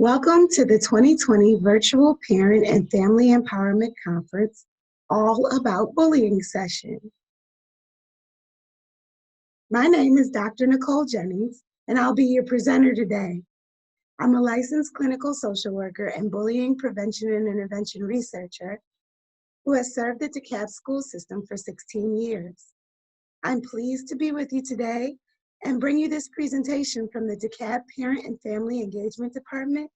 Welcome to the 2020 Virtual Parent and Family Empowerment Conference, All About Bullying session. My name is Dr. Nicole Jennings, and I'll be your presenter today. I'm a licensed clinical social worker and bullying prevention and intervention researcher who has served the DeKalb school system for 16 years. I'm pleased to be with you today and bring you this presentation from the DeKalb Parent and Family Engagement Department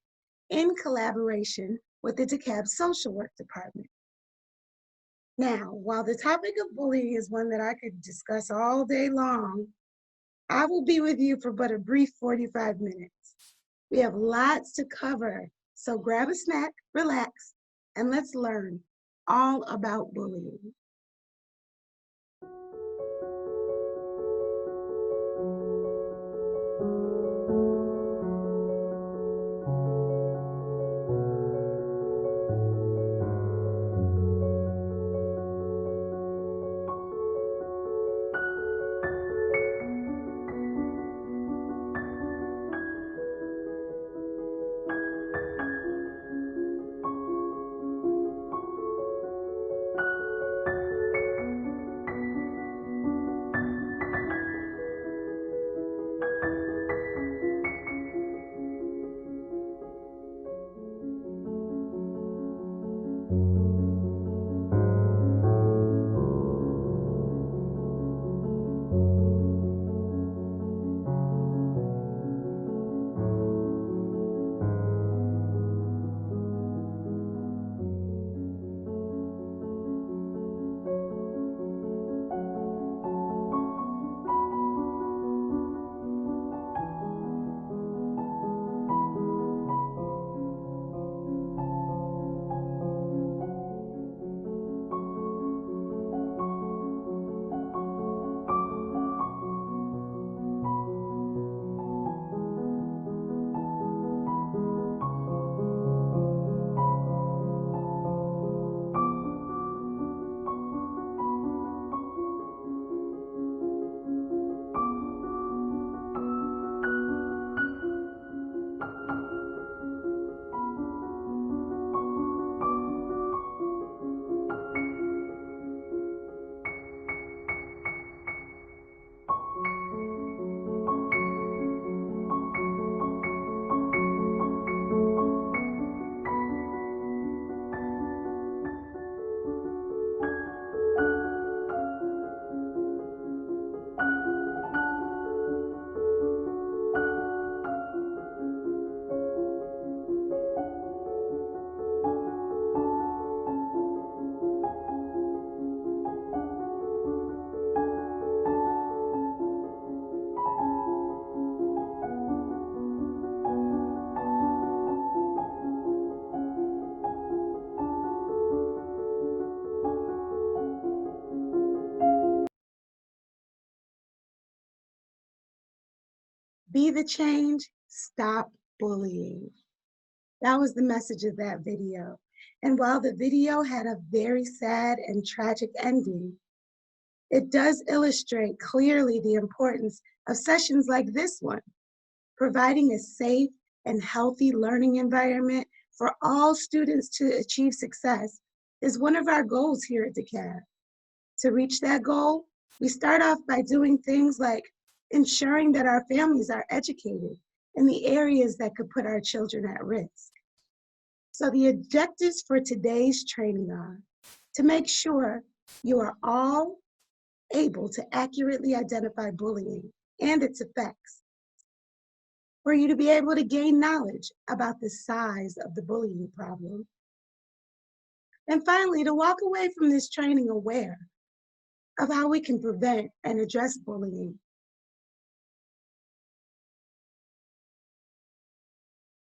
in collaboration with the DeKalb Social Work Department. Now, while the topic of bullying is one that I could discuss all day long, I will be with you for but a brief 45 minutes. We have lots to cover, so grab a snack, relax, and let's learn all about bullying. Be the change, stop bullying. That was the message of that video. And while the video had a very sad and tragic ending, it does illustrate clearly the importance of sessions like this one, providing a safe and healthy learning environment for all students to achieve success is one of our goals here at DeKalb. To reach that goal, we start off by doing things like ensuring that our families are educated in the areas that could put our children at risk. So the objectives for today's training are to make sure you are all able to accurately identify bullying and its effects, for you to be able to gain knowledge about the size of the bullying problem, and finally, to walk away from this training aware of how we can prevent and address bullying.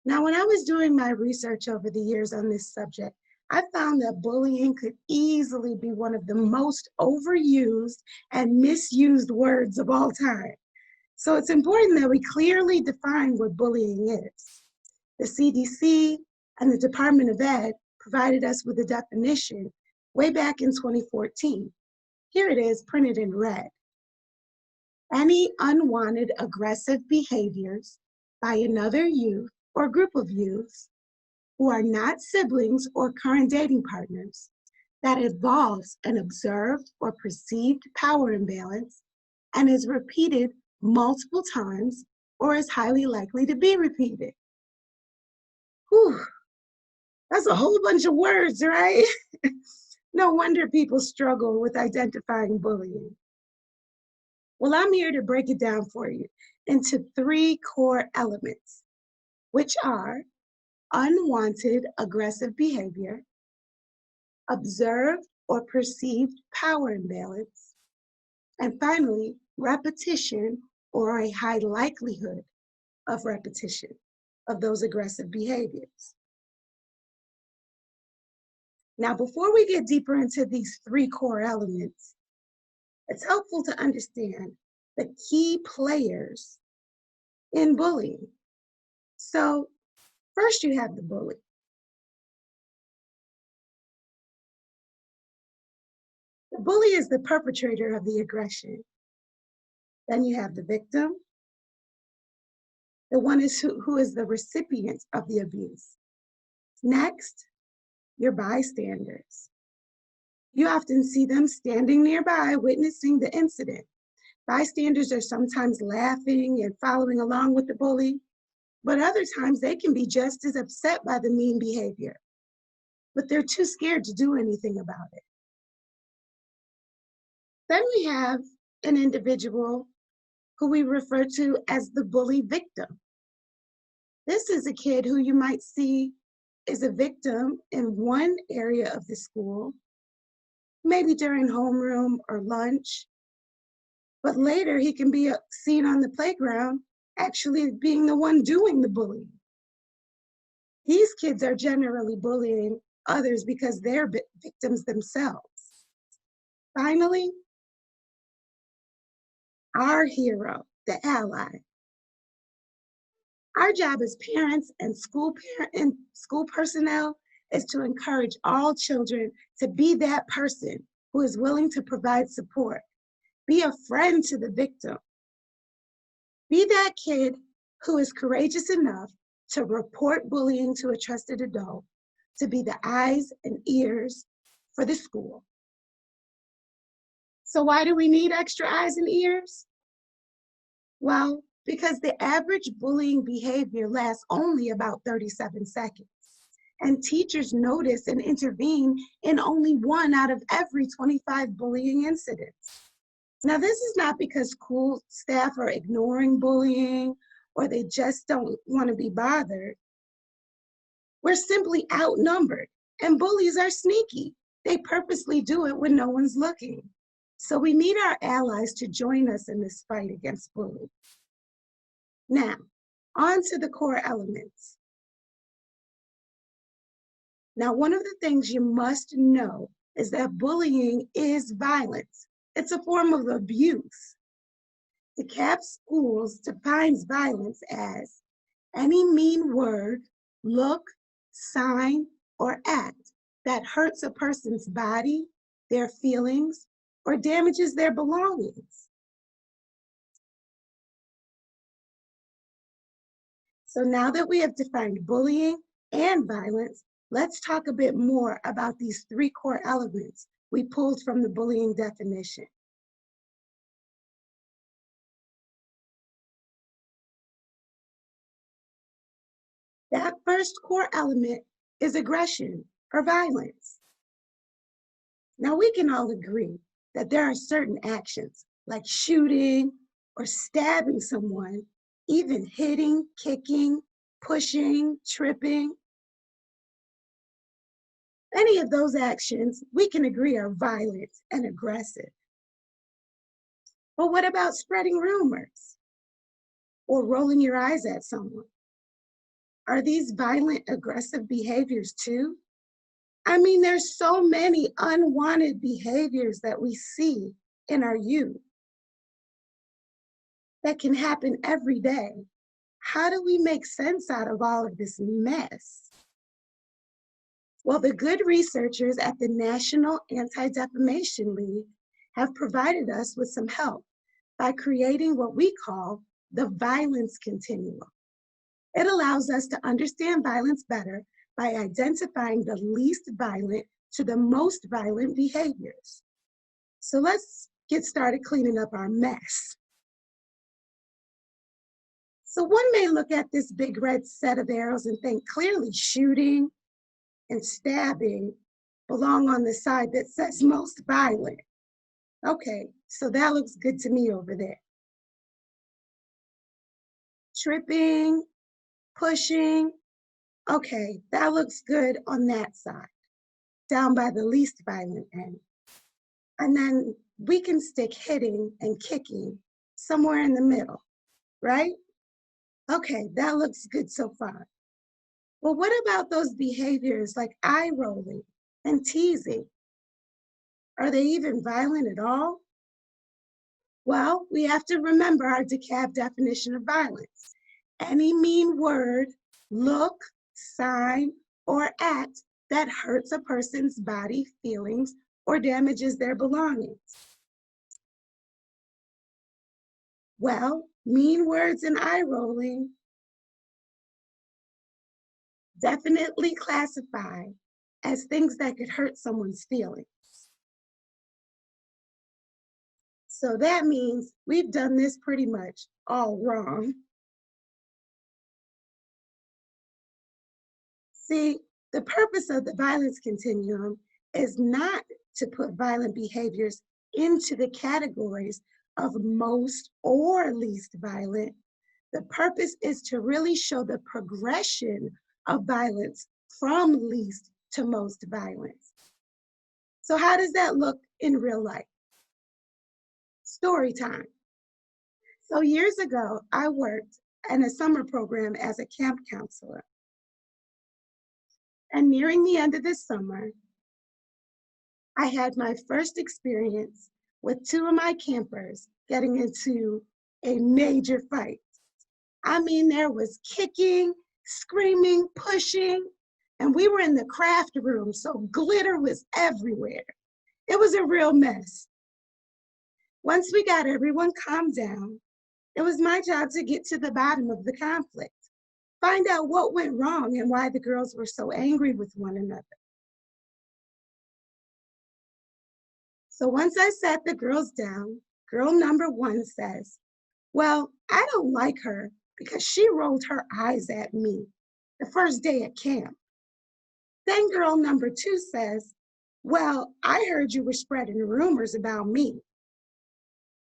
Now, when I was doing my research over the years on this subject, I found that bullying could easily be one of the most overused and misused words of all time. So it's important that we clearly define what bullying is. The CDC and the Department of Ed provided us with a definition way back in 2014. Here it is, printed in red. Any unwanted aggressive behaviors by another youth or group of youths who are not siblings or current dating partners that involves an observed or perceived power imbalance and is repeated multiple times or is highly likely to be repeated. Whew, that's a whole bunch of words, right? No wonder people struggle with identifying bullying. Well, I'm here to break it down for you into 3 core elements, which are unwanted aggressive behavior, observed or perceived power imbalance, and finally, repetition or a high likelihood of repetition of those aggressive behaviors. Now, before we get deeper into these 3 core elements, it's helpful to understand the key players in bullying. So, first you have the bully. The bully is the perpetrator of the aggression. Then you have the victim, the one who is the recipient of the abuse. Next, your bystanders. You often see them standing nearby witnessing the incident. Bystanders are sometimes laughing and following along with the bully, but other times they can be just as upset by the mean behavior, but they're too scared to do anything about it. Then we have an individual who we refer to as the bully victim. This is a kid who you might see is a victim in one area of the school, maybe during homeroom or lunch, but later he can be seen on the playground actually being the one doing the bullying. These kids are generally bullying others because they're victims themselves. Finally, our hero, the ally. Our job as parents and school personnel is to encourage all children to be that person who is willing to provide support. Be a friend to the victim. Be that kid who is courageous enough to report bullying to a trusted adult, to be the eyes and ears for the school. So why do we need extra eyes and ears? Well, because the average bullying behavior lasts only about 37 seconds. And teachers notice and intervene in only 1 out of every 25 bullying incidents. Now, this is not because school staff are ignoring bullying or they just don't want to be bothered. We're simply outnumbered, and bullies are sneaky. They purposely do it when no one's looking. So we need our allies to join us in this fight against bullying. Now, on to the core elements. Now, one of the things you must know is that bullying is violence. It's a form of abuse. DeKalb Schools defines violence as any mean word, look, sign, or act that hurts a person's body, their feelings, or damages their belongings. So now that we have defined bullying and violence, let's talk a bit more about these 3 core elements we pulled from the bullying definition. That first core element is aggression or violence. Now we can all agree that there are certain actions like shooting or stabbing someone, even hitting, kicking, pushing, tripping. Any of those actions we can agree are violent and aggressive. But what about spreading rumors or rolling your eyes at someone? Are these violent, aggressive behaviors too? I mean, there's so many unwanted behaviors that we see in our youth that can happen every day. How do we make sense out of all of this mess? Well, the good researchers at the National Anti-Defamation League have provided us with some help by creating what we call the violence continuum. It allows us to understand violence better by identifying the least violent to the most violent behaviors. So let's get started cleaning up our mess. So one may look at this big red set of arrows and think clearly shooting and stabbing belong on the side that says most violent. Okay, so that looks good to me over there. Tripping, pushing, okay, that looks good on that side, down by the least violent end. And then we can stick hitting and kicking somewhere in the middle, right? Okay, that looks good so far. Well, what about those behaviors like eye rolling and teasing? Are they even violent at all? Well, we have to remember our DeKalb definition of violence. Any mean word, look, sign, or act that hurts a person's body, feelings, or damages their belongings. Well, mean words and eye rolling definitely classify as things that could hurt someone's feelings. So that means we've done this pretty much all wrong. See, the purpose of the violence continuum is not to put violent behaviors into the categories of most or least violent. The purpose is to really show the progression of violence from least to most violence. So how does that look in real life? Story time. So years ago, I worked in a summer program as a camp counselor. And nearing the end of the summer, I had my first experience with two of my campers getting into a major fight. I mean, there was kicking, screaming, pushing, and we were in the craft room, so glitter was everywhere. It was a real mess. Once we got everyone calmed down, it was my job to get to the bottom of the conflict, find out what went wrong and why the girls were so angry with one another. So once I sat the girls down, girl number one says, well, I don't like her because she rolled her eyes at me the first day at camp. Then girl number two says, well, I heard you were spreading rumors about me.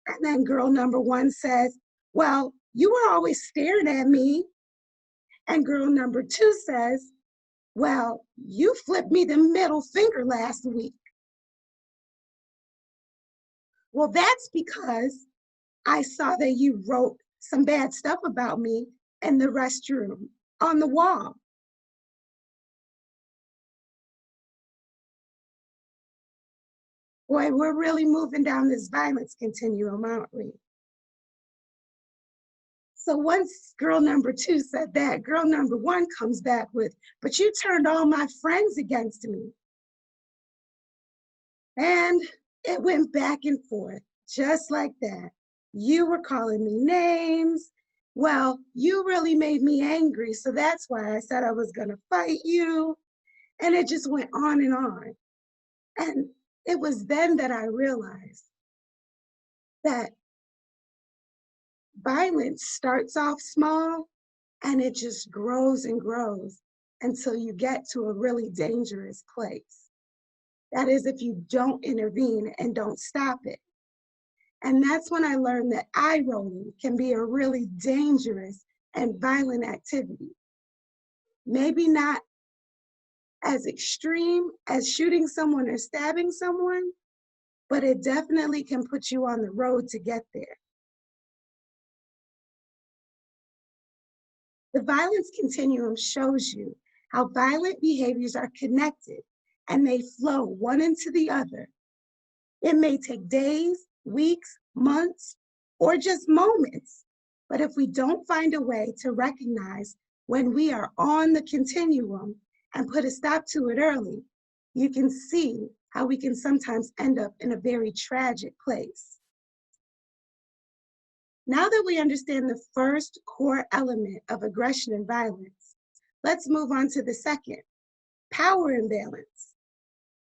And then girl number one says, well, you were always staring at me. And girl number two says, well, you flipped me the middle finger last week. Well, that's because I saw that you wrote some bad stuff about me in the restroom on the wall. Boy, we're really moving down this violence continuum, aren't we? So once girl number two said that, girl number one comes back with, but you turned all my friends against me. And it went back and forth, just like that. You were calling me names. Well, you really made me angry, so that's why I said I was gonna fight you. And it just went on and on. And it was then that I realized that violence starts off small and it just grows and grows until you get to a really dangerous place. That is, if you don't intervene and don't stop it. And that's when I learned that eye rolling can be a really dangerous and violent activity. Maybe not as extreme as shooting someone or stabbing someone, but it definitely can put you on the road to get there. The violence continuum shows you how violent behaviors are connected and they flow one into the other. It may take days, weeks, months, or just moments, but if we don't find a way to recognize when we are on the continuum and put a stop to it early, you can see how we can sometimes end up in a very tragic place. Now that we understand the first core element of aggression and violence, let's move on to the second, power imbalance.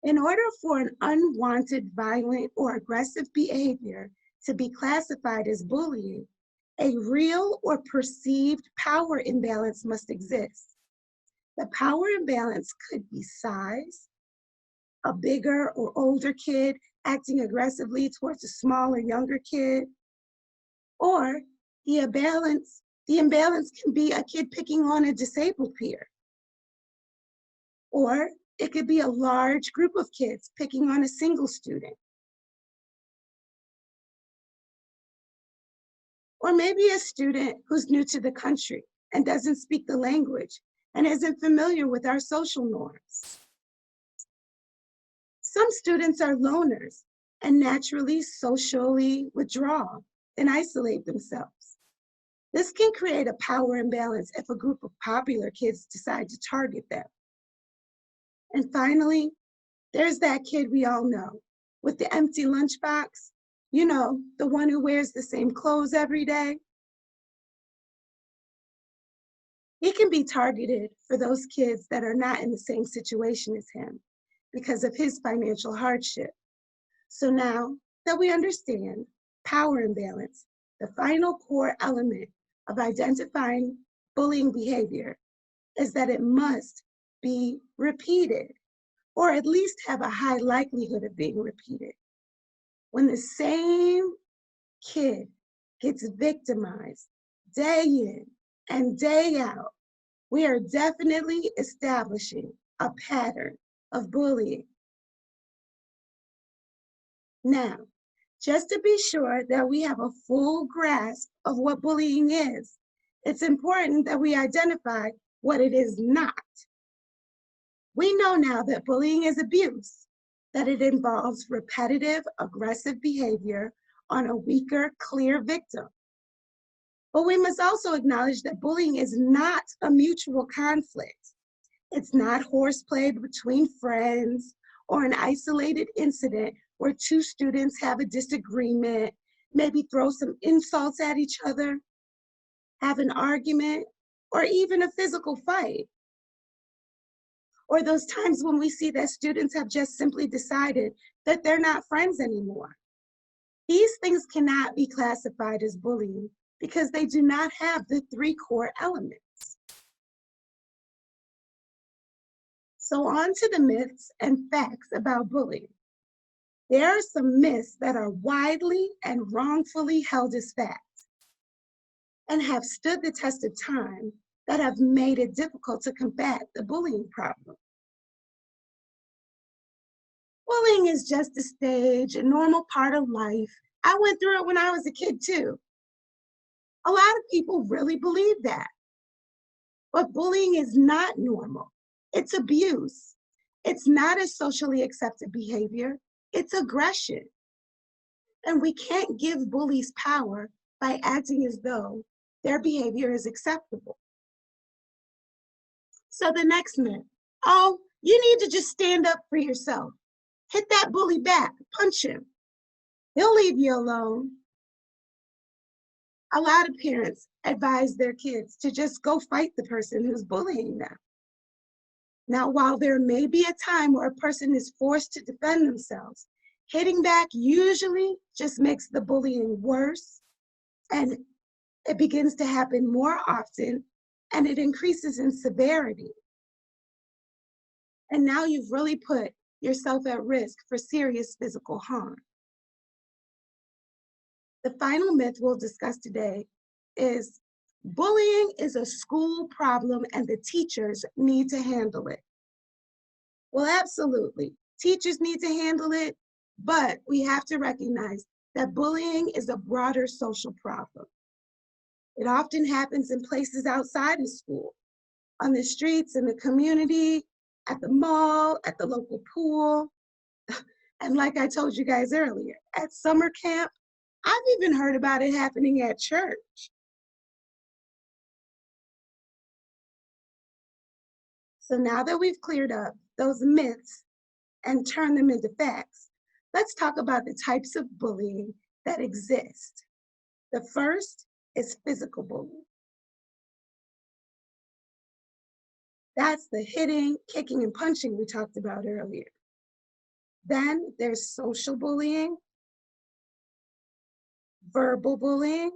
In order for an unwanted, violent, or aggressive behavior to be classified as bullying, a real or perceived power imbalance must exist. The power imbalance could be size, a bigger or older kid acting aggressively towards a smaller, younger kid, or the imbalance can be a kid picking on a disabled peer, or it could be a large group of kids picking on a single student, or maybe a student who's new to the country and doesn't speak the language and isn't familiar with our social norms. Some students are loners and naturally socially withdraw and isolate themselves. This can create a power imbalance if a group of popular kids decide to target them. And finally, there's that kid we all know with the empty lunchbox, the one who wears the same clothes every day. He can be targeted for those kids that are not in the same situation as him because of his financial hardship. So now that we understand power imbalance, the final core element of identifying bullying behavior is that it must be repeated, or at least have a high likelihood of being repeated. When the same kid gets victimized day in and day out, we are definitely establishing a pattern of bullying. Now, just to be sure that we have a full grasp of what bullying is, it's important that we identify what it is not. We know now that bullying is abuse, that it involves repetitive, aggressive behavior on a weaker, clear victim. But we must also acknowledge that bullying is not a mutual conflict. It's not horseplay between friends or an isolated incident where two students have a disagreement, maybe throw some insults at each other, have an argument, or even a physical fight. Or those times when we see that students have just simply decided that they're not friends anymore. These things cannot be classified as bullying because they do not have the three core elements. So on to the myths and facts about bullying. There are some myths that are widely and wrongfully held as facts and have stood the test of time that have made it difficult to combat the bullying problem. Bullying is just a stage, a normal part of life. I went through it when I was a kid too. A lot of people really believe that. But bullying is not normal. It's abuse. It's not a socially accepted behavior. It's aggression. And we can't give bullies power by acting as though their behavior is acceptable. So the next myth, oh, you need to just stand up for yourself. Hit that bully back, punch him. He'll leave you alone. A lot of parents advise their kids to just go fight the person who's bullying them. Now, while there may be a time where a person is forced to defend themselves, hitting back usually just makes the bullying worse, and it begins to happen more often, and it increases in severity. And now you've really put yourself at risk for serious physical harm. The final myth we'll discuss today is bullying is a school problem and the teachers need to handle it. Well, absolutely. Teachers need to handle it, but we have to recognize that bullying is a broader social problem. It often happens in places outside of school, on the streets, in the community, at the mall, at the local pool. And like I told you guys earlier, at summer camp, I've even heard about it happening at church. So now that we've cleared up those myths and turned them into facts, let's talk about the types of bullying that exist. The first is physical bullying. That's the hitting, kicking, and punching we talked about earlier. Then there's social bullying, verbal bullying,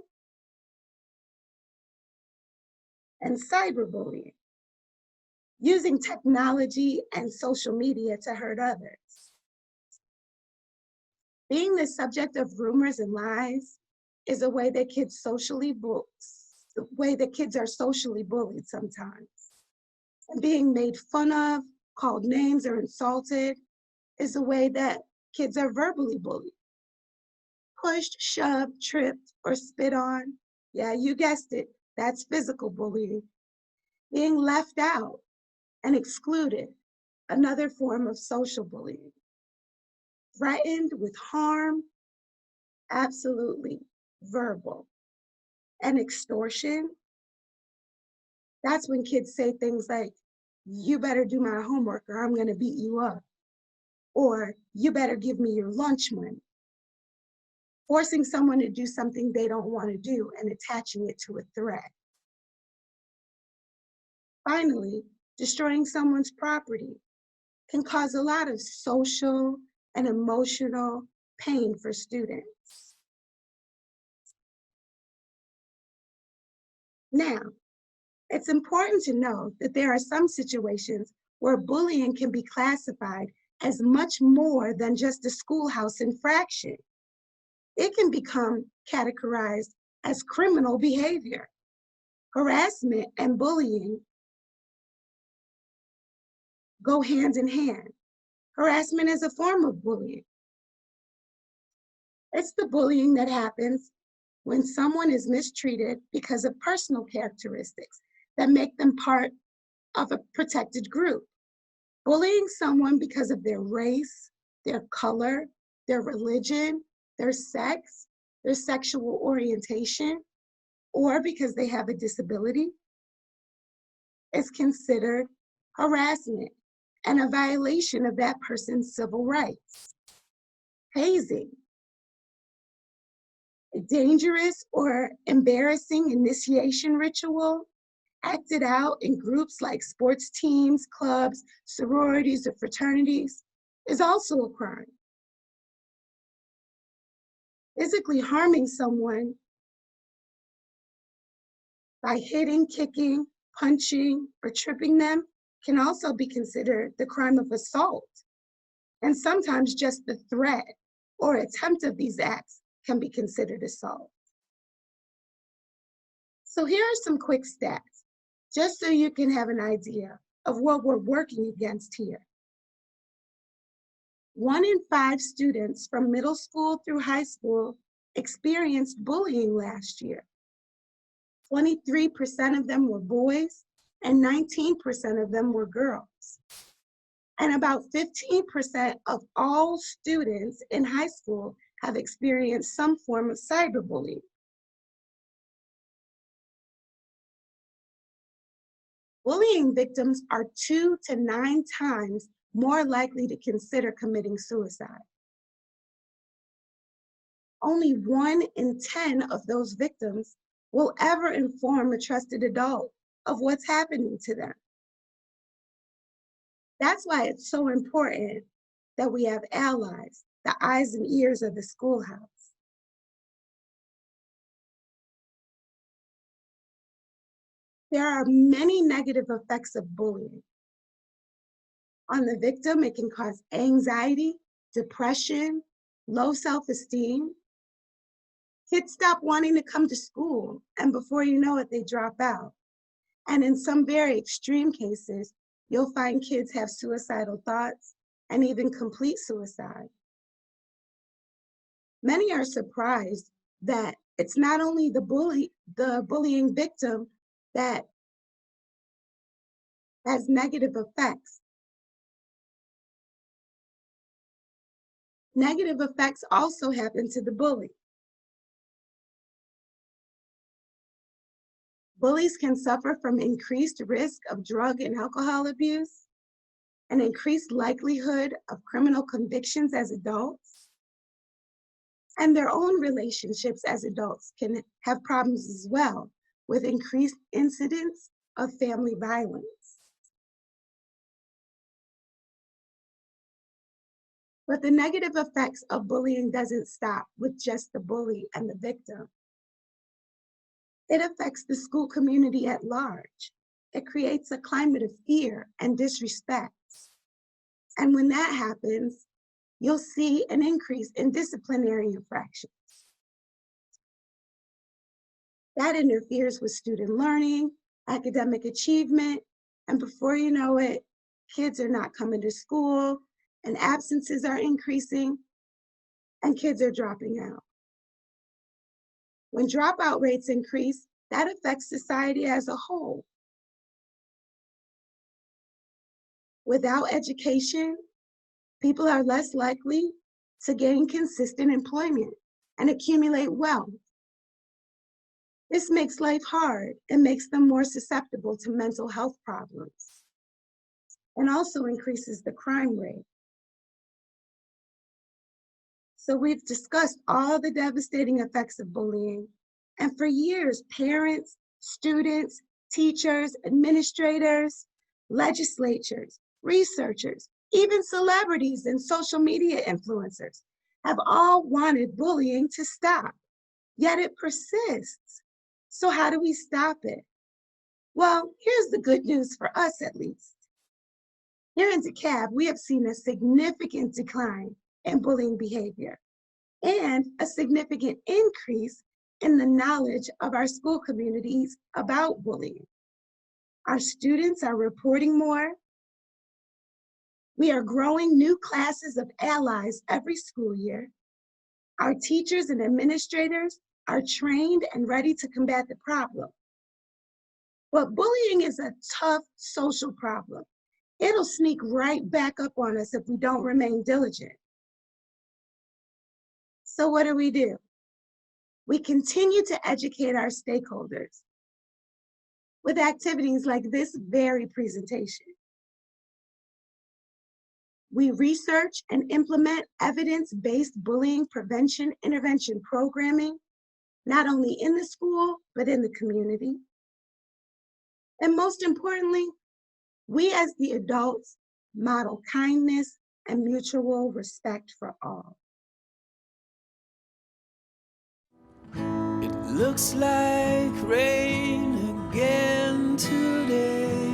and cyberbullying, using technology and social media to hurt others. Being the subject of rumors and lies is a way that the way that kids are socially bullied sometimes. And being made fun of, called names, or insulted is a way that kids are verbally bullied. Pushed, shoved, tripped, or spit on. Yeah, you guessed it. That's physical bullying. Being left out and excluded, another form of social bullying. Threatened with harm, absolutely verbal. And extortion, that's when kids say things like, you better do my homework or I'm gonna beat you up. Or you better give me your lunch money. Forcing someone to do something they don't want to do and attaching it to a threat. Finally, destroying someone's property can cause a lot of social and emotional pain for students. Now, it's important to know that there are some situations where bullying can be classified as much more than just a schoolhouse infraction. It can become categorized as criminal behavior. Harassment and bullying go hand in hand. Harassment is a form of bullying. It's the bullying that happens when someone is mistreated because of personal characteristics that make them part of a protected group. Bullying someone because of their race, their color, their religion, their sex, their sexual orientation, or because they have a disability is considered harassment and a violation of that person's civil rights. Hazing, a dangerous or embarrassing initiation ritual acted out in groups like sports teams, clubs, sororities, or fraternities is also a crime. Physically harming someone by hitting, kicking, punching, or tripping them can also be considered the crime of assault. And sometimes just the threat or attempt of these acts can be considered assault. So here are some quick stats, just so you can have an idea of what we're working against here. 1 in 5 students from middle school through high school experienced bullying last year. 23% of them were boys and 19% of them were girls. And about 15% of all students in high school have experienced some form of cyberbullying. Bullying victims are 2 to 9 times more likely to consider committing suicide. Only 1 in 10 of those victims will ever inform a trusted adult of what's happening to them. That's why it's so important that we have allies, the eyes and ears of the schoolhouse. There are many negative effects of bullying. On the victim, it can cause anxiety, depression, low self-esteem. Kids stop wanting to come to school, and before you know it, they drop out. And in some very extreme cases, you'll find kids have suicidal thoughts and even complete suicide. Many are surprised that it's not only the bullying victim that has negative effects. Negative effects also happen to the bully. Bullies can suffer from increased risk of drug and alcohol abuse, an increased likelihood of criminal convictions as adults, And their own relationships as adults can have problems as well, with increased incidents of family violence. But the negative effects of bullying doesn't stop with just the bully and the victim. It affects the school community at large. It creates a climate of fear and disrespect. And when that happens, you'll see an increase in disciplinary infractions. That interferes with student learning, academic achievement, and before you know it, kids are not coming to school, and absences are increasing, and kids are dropping out. When dropout rates increase, that affects society as a whole. Without education, people are less likely to gain consistent employment and accumulate wealth. This makes life hard and makes them more susceptible to mental health problems, and also increases the crime rate. So we've discussed all the devastating effects of bullying, and for years, parents, students, teachers, administrators, legislatures, researchers, even celebrities and social media influencers have all wanted bullying to stop, yet it persists. So how do we stop it? Well, here's the good news for us at least. Here in DeKalb, we have seen a significant decline in bullying behavior and a significant increase in the knowledge of our school communities about bullying. Our students are reporting more. We are growing new classes of allies every school year. Our teachers and administrators are trained and ready to combat the problem. But bullying is a tough social problem. It'll sneak right back up on us if we don't remain diligent. So what do? We continue to educate our stakeholders with activities like this very presentation. We research and implement evidence-based bullying prevention intervention programming, not only in the school, but in the community. And most importantly, we as the adults model kindness and mutual respect for all. It looks like rain again today.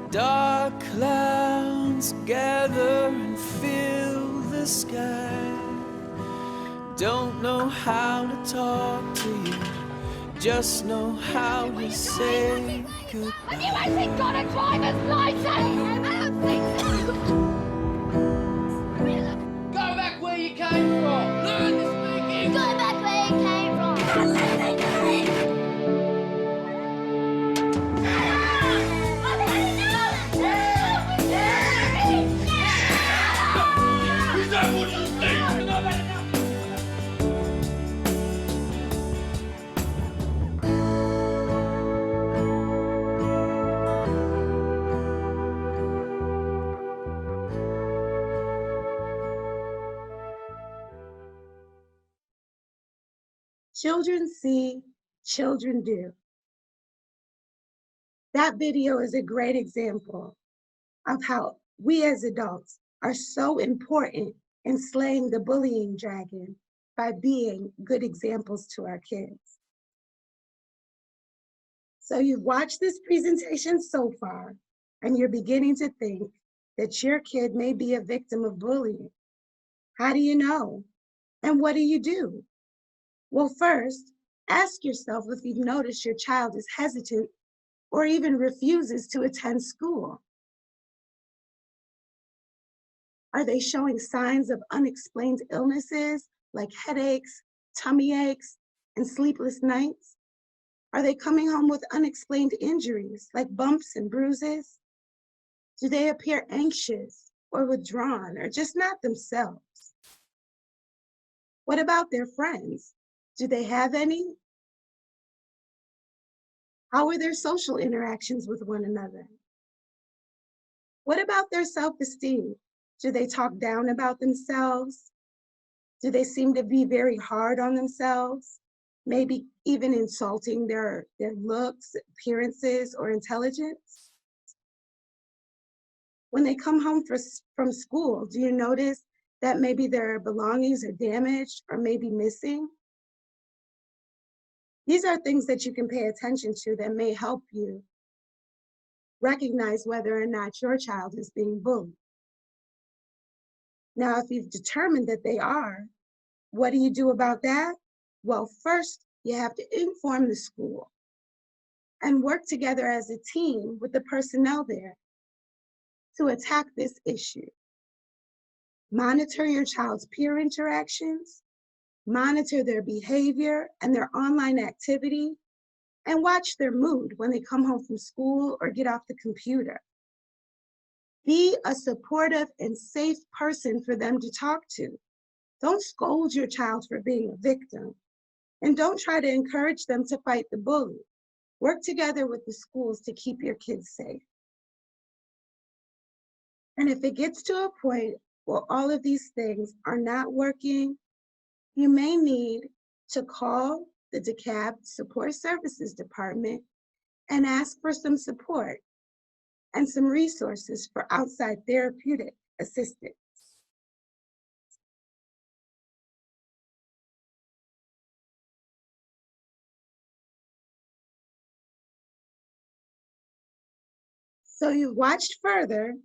Dark clouds gather and fill the sky. Don't know how to talk to you, just know how to say goodbye. Have you actually got a driver's license? I don't think so. Go back where you came from. Learn to speak English. Go back where you came from. Is that what you think? No, better now. Children see, children do. That video is a great example of how we as adults are so important in slaying the bullying dragon by being good examples to our kids. So you've watched this presentation so far, and you're beginning to think that your kid may be a victim of bullying. How do you know? And what do you do? Well, first, ask yourself if you've noticed your child is hesitant or even refuses to attend school. Are they showing signs of unexplained illnesses like headaches, tummy aches, and sleepless nights? Are they coming home with unexplained injuries like bumps and bruises? Do they appear anxious or withdrawn or just not themselves? What about their friends? Do they have any? How are their social interactions with one another? What about their self-esteem? Do they talk down about themselves? Do they seem to be very hard on themselves? Maybe even insulting their looks, appearances, or intelligence? When they come home from school, do you notice that maybe their belongings are damaged or maybe missing? These are things that you can pay attention to that may help you recognize whether or not your child is being bullied. Now, if you've determined that they are, what do you do about that? Well, first, you have to inform the school and work together as a team with the personnel there to attack this issue. Monitor your child's peer interactions, monitor their behavior and their online activity, and watch their mood when they come home from school or get off the computer. Be a supportive and safe person for them to talk to. Don't scold your child for being a victim, and don't try to encourage them to fight the bully. Work together with the schools to keep your kids safe. And if it gets to a point where all of these things are not working, you may need to call the DeKalb Support Services Department and ask for some support and some resources for outside therapeutic assistance. So you've watched further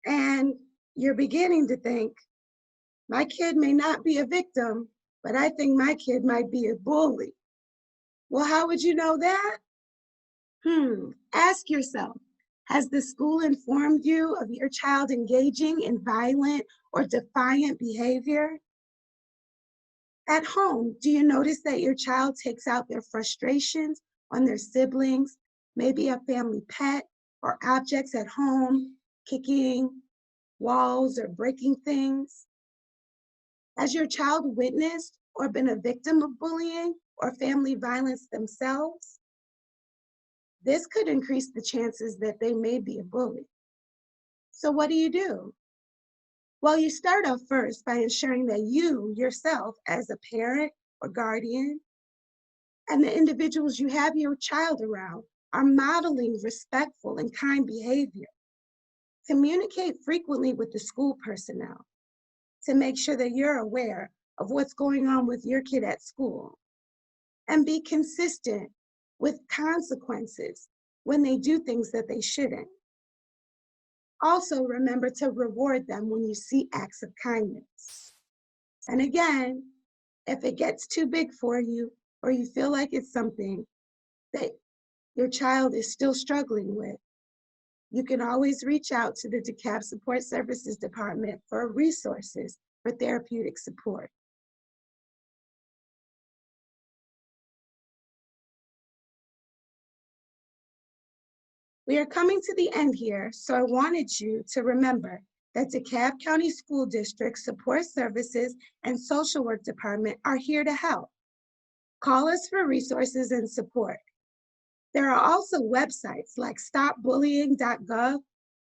and you're beginning to think, my kid may not be a victim, but I think my kid might be a bully. Well, how would you know that? Ask yourself, has the school informed you of your child engaging in violent or defiant behavior? At home, do you notice that your child takes out their frustrations on their siblings, maybe a family pet or objects at home, kicking walls or breaking things? Has your child witnessed or been a victim of bullying or family violence themselves? This could increase the chances that they may be a bully. So what do? Well, you start off first by ensuring that you yourself, as a parent or guardian, and the individuals you have your child around are modeling respectful and kind behavior. Communicate frequently with the school personnel to make sure that you're aware of what's going on with your kid at school. And be consistent with consequences when they do things that they shouldn't. Also, remember to reward them when you see acts of kindness. And again, if it gets too big for you, or you feel like it's something that your child is still struggling with, you can always reach out to the DeKalb Support Services Department for resources for therapeutic support. We are coming to the end here, so I wanted you to remember that DeKalb County School District Support Services and Social Work Department are here to help. Call us for resources and support. There are also websites like stopbullying.gov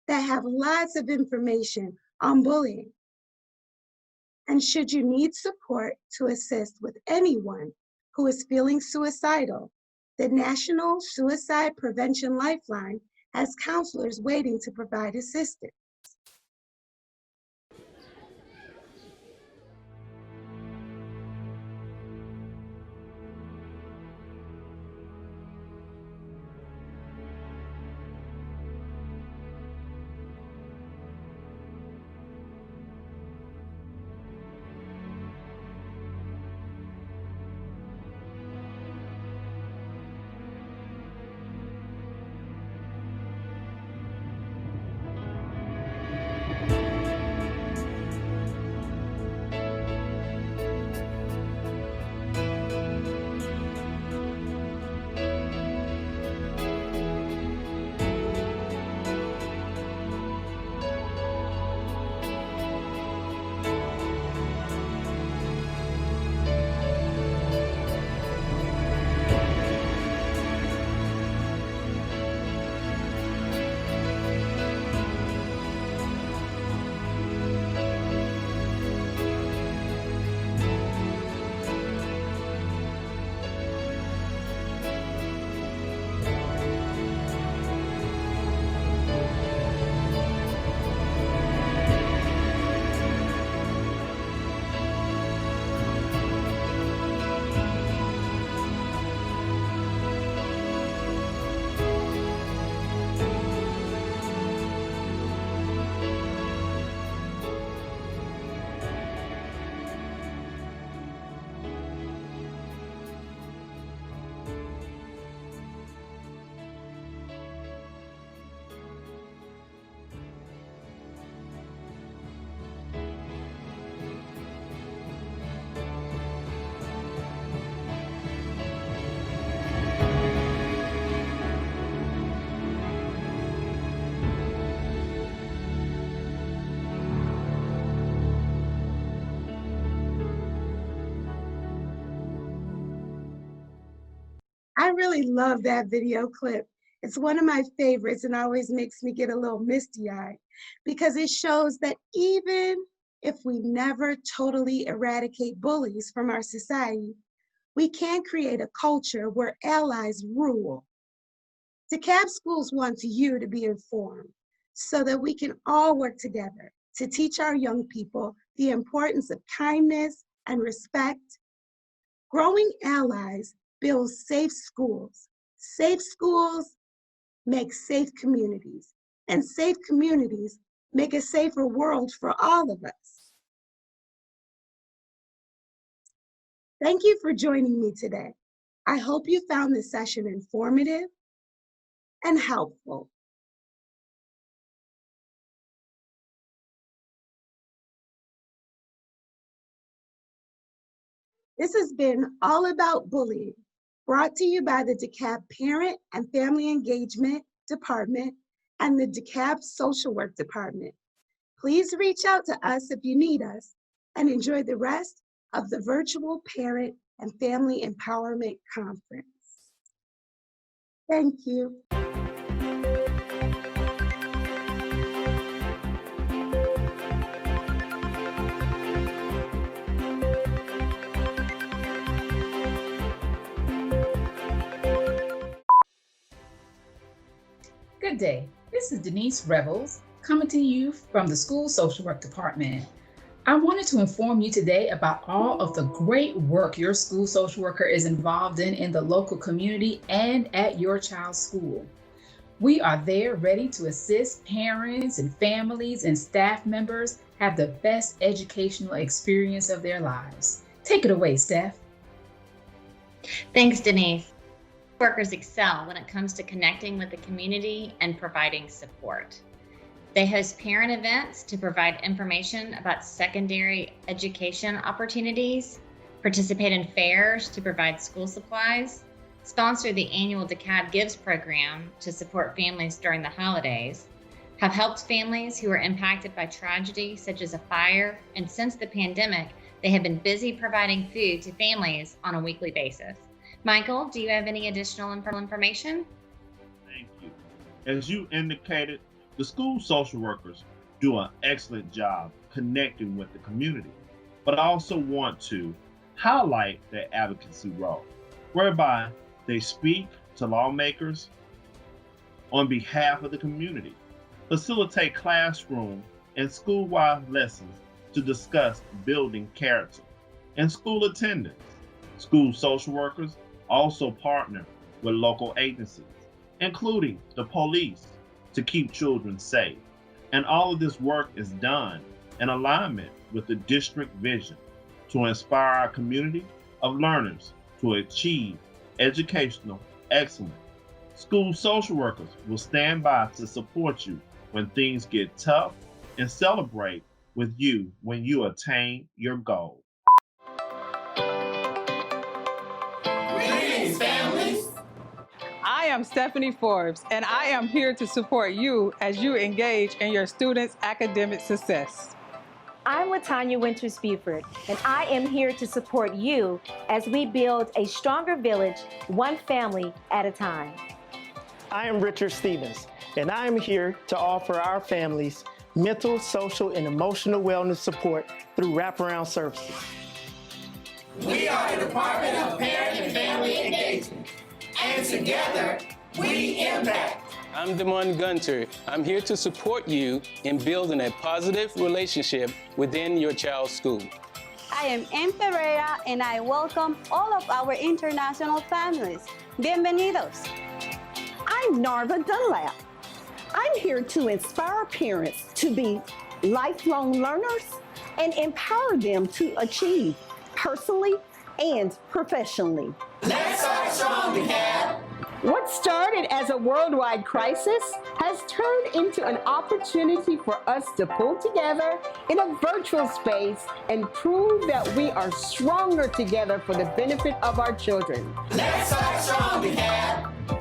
that have lots of information on bullying. And should you need support to assist with anyone who is feeling suicidal, the National Suicide Prevention Lifeline has counselors waiting to provide assistance. I really love that video clip. It's one of my favorites and always makes me get a little misty-eyed because it shows that even if we never totally eradicate bullies from our society, we can create a culture where allies rule. DeKalb Schools wants you to be informed so that we can all work together to teach our young people the importance of kindness and respect. Growing allies builds safe schools. Safe schools make safe communities, and safe communities make a safer world for all of us. Thank you for joining me today. I hope you found this session informative and helpful. This has been All About Bullying, brought to you by the DeKalb Parent and Family Engagement Department and the DeKalb Social Work Department. Please reach out to us if you need us and enjoy the rest of the virtual Parent and Family Empowerment Conference. Thank you. Good day. This is Denise Revels coming to you from the School Social Work Department. I wanted to inform you today about all of the great work your school social worker is involved in the local community and at your child's school. We are there ready to assist parents and families and staff members have the best educational experience of their lives. Take it away, Steph. Thanks, Denise. Workers excel when it comes to connecting with the community and providing support. They host parent events to provide information about secondary education opportunities, participate in fairs to provide school supplies, sponsor the annual DeKalb Gives program to support families during the holidays, have helped families who are impacted by tragedy such as a fire, and since the pandemic, they have been busy providing food to families on a weekly basis. Michael, do you have any additional information? Thank you. As you indicated, the school social workers do an excellent job connecting with the community, but I also want to highlight their advocacy role, whereby they speak to lawmakers on behalf of the community, facilitate classroom and school-wide lessons to discuss building character and school attendance. School social workers also partner with local agencies, including the police, to keep children safe. And all of this work is done in alignment with the district vision to inspire our community of learners to achieve educational excellence. School social workers will stand by to support you when things get tough and celebrate with you when you attain your goal. I am Stephanie Forbes, and I am here to support you as you engage in your students' academic success. I'm Latanya Winters Buford, and I am here to support you as we build a stronger village, one family at a time. I am Richard Stevens, and I am here to offer our families mental, social, and emotional wellness support through wraparound services. We are the Department of Parent and Family Engagement, and together, we impact. I'm Damon Gunter. I'm here to support you in building a positive relationship within your child's school. I am Ann Pereira, and I welcome all of our international families. Bienvenidos. I'm Narva Dunlap. I'm here to inspire parents to be lifelong learners and empower them to achieve personally and professionally. Let's start strong, DeKalb. What started as a worldwide crisis has turned into an opportunity for us to pull together in a virtual space and prove that we are stronger together for the benefit of our children. Let's start strong, DeKalb.